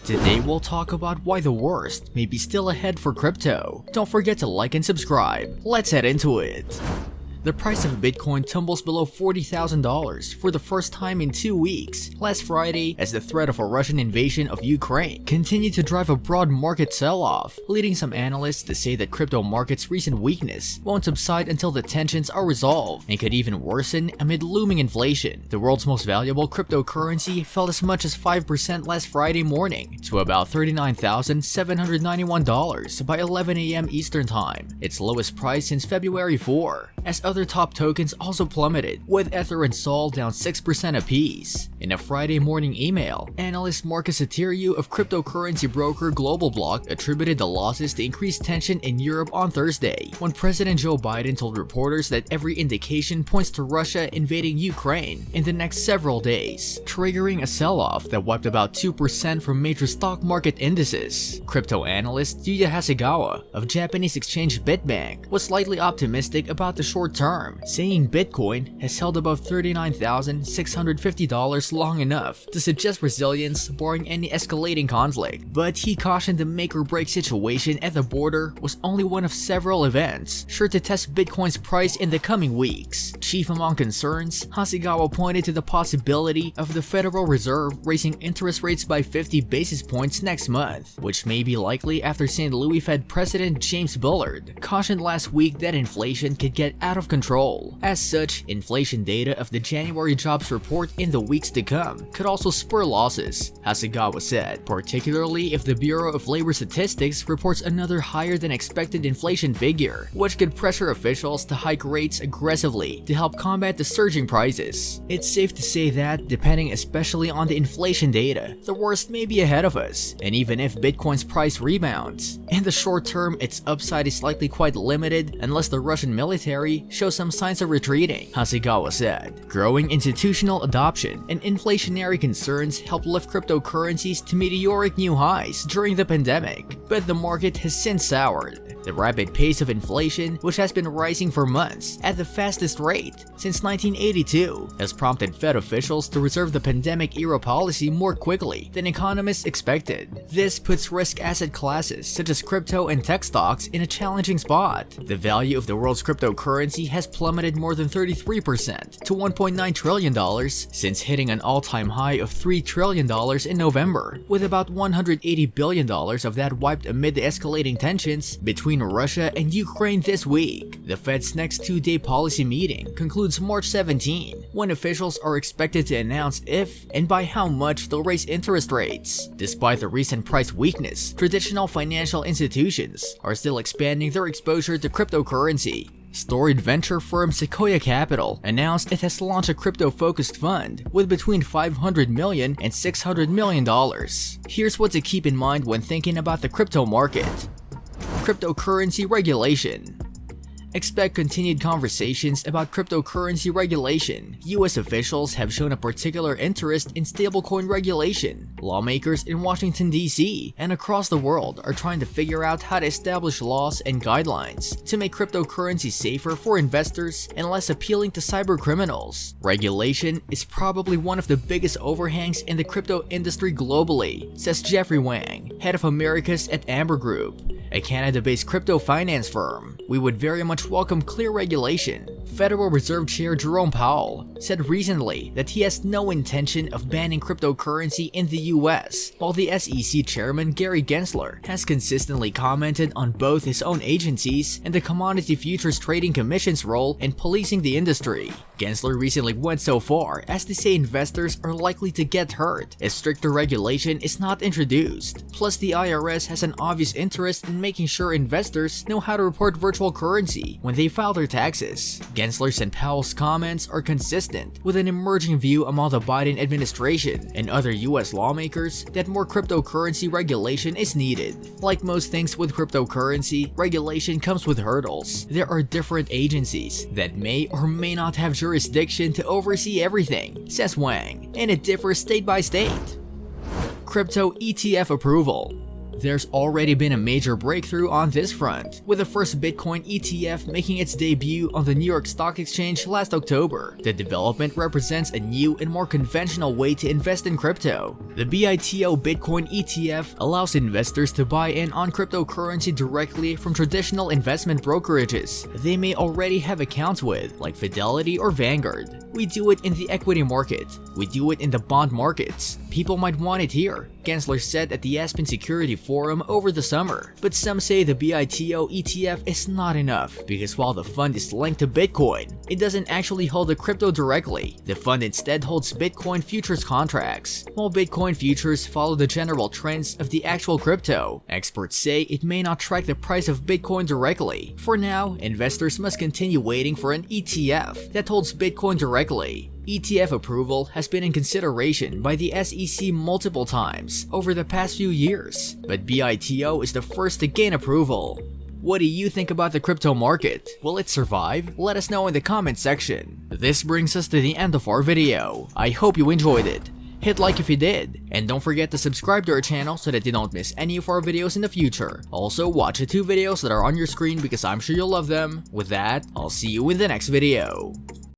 Today we'll talk about why the worst may be still ahead for crypto. Don't forget to like and subscribe. Let's head into it. The price of Bitcoin tumbles below $40,000 for the first time in 2 weeks last Friday as the threat of a Russian invasion of Ukraine continued to drive a broad market sell-off, leading some analysts to say that crypto markets' recent weakness won't subside until the tensions are resolved and could even worsen amid looming inflation. The world's most valuable cryptocurrency fell as much as 5% last Friday morning to about $39,791 by 11 a.m. Eastern Time, its lowest price since February 4, as other top tokens also plummeted, with Ether and Sol down 6% apiece. In a Friday morning email, analyst Marcus Ethereum of cryptocurrency broker Global Block attributed the losses to increased tension in Europe on Thursday, when President Joe Biden told reporters that every indication points to Russia invading Ukraine in the next several days, triggering a sell-off that wiped about 2% from major stock market indices. Crypto analyst Yuya Hasegawa of Japanese exchange Bitbank was slightly optimistic about the short term, saying Bitcoin has held above $39,650 long enough to suggest resilience barring any escalating conflict, but he cautioned the make-or-break situation at the border was only one of several events sure to test Bitcoin's price in the coming weeks. Chief among concerns, Hasegawa pointed to the possibility of the Federal Reserve raising interest rates by 50 basis points next month, which may be likely after St. Louis Fed President James Bullard cautioned last week that inflation could get out of control. As such, inflation data of the January jobs report in the weeks to come could also spur losses, Hasegawa said, particularly if the Bureau of Labor Statistics reports another higher than expected inflation figure, which could pressure officials to hike rates aggressively to help combat the surging prices. It's safe to say that, depending especially on the inflation data, the worst may be ahead of us, and even if Bitcoin's price rebounds, in the short term its upside is likely quite limited unless the Russian military shows some signs of retreating, Hasegawa said. Growing institutional adoption and inflationary concerns helped lift cryptocurrencies to meteoric new highs during the pandemic, but the market has since soured. The rapid pace of inflation, which has been rising for months at the fastest rate since 1982, has prompted Fed officials to reserve the pandemic-era policy more quickly than economists expected. This puts risk asset classes such as crypto and tech stocks in a challenging spot. The value of the world's cryptocurrency has plummeted more than 33% to $1.9 trillion since hitting an all-time high of $3 trillion in November, with about $180 billion of that wiped amid the escalating tensions between Russia and Ukraine this week. The Fed's next 2-day policy meeting concludes March 17, when officials are expected to announce if and by how much they'll raise interest rates. Despite the recent price weakness, traditional financial institutions are still expanding their exposure to cryptocurrency. Storied venture firm Sequoia Capital announced it has launched a crypto-focused fund with between $500 million and $600 million. Here's what to keep in mind when thinking about the crypto market. Cryptocurrency regulation. Expect continued conversations about cryptocurrency regulation. US officials have shown a particular interest in stablecoin regulation. Lawmakers in Washington, D.C. and across the world are trying to figure out how to establish laws and guidelines to make cryptocurrency safer for investors and less appealing to cybercriminals. Regulation is probably one of the biggest overhangs in the crypto industry globally, says Jeffrey Wang, head of Americas at Amber Group, a Canada-based crypto finance firm. We would very much welcome clear regulation. Federal Reserve Chair Jerome Powell said recently that he has no intention of banning cryptocurrency in the US, while the SEC Chairman Gary Gensler has consistently commented on both his own agencies and the Commodity Futures Trading Commission's role in policing the industry. Gensler recently went so far as to say investors are likely to get hurt if stricter regulation is not introduced. Plus, the IRS has an obvious interest in making sure investors know how to report virtual currency when they file their taxes. Gensler's and Powell's comments are consistent with an emerging view among the Biden administration and other US lawmakers that more cryptocurrency regulation is needed. Like most things with cryptocurrency, regulation comes with hurdles. There are different agencies that may or may not have jurisdiction to oversee everything, says Wang, and it differs state by state. Crypto ETF Approval. There's already been a major breakthrough on this front, with the first Bitcoin ETF making its debut on the New York Stock Exchange last October. The development represents a new and more conventional way to invest in crypto. The BITO Bitcoin ETF allows investors to buy in on cryptocurrency directly from traditional investment brokerages they may already have accounts with, like Fidelity or Vanguard. We do it in the equity market. We do it in the bond markets. People might want it here, Gensler said at the Aspen Security Forum over the summer. But some say the BITO ETF is not enough, because while the fund is linked to Bitcoin, it doesn't actually hold the crypto directly. The fund instead holds Bitcoin futures contracts. While Bitcoin futures follow the general trends of the actual crypto, experts say it may not track the price of Bitcoin directly. For now, investors must continue waiting for an ETF that holds Bitcoin directly. ETF approval has been in consideration by the SEC multiple times over the past few years, but BITO is the first to gain approval. What do you think about the crypto market? Will it survive? Let us know in the comment section. This brings us to the end of our video. I hope you enjoyed it. Hit like if you did, and don't forget to subscribe to our channel so that you don't miss any of our videos in the future. Also, watch the 2 videos that are on your screen because I'm sure you'll love them. With that, I'll see you in the next video.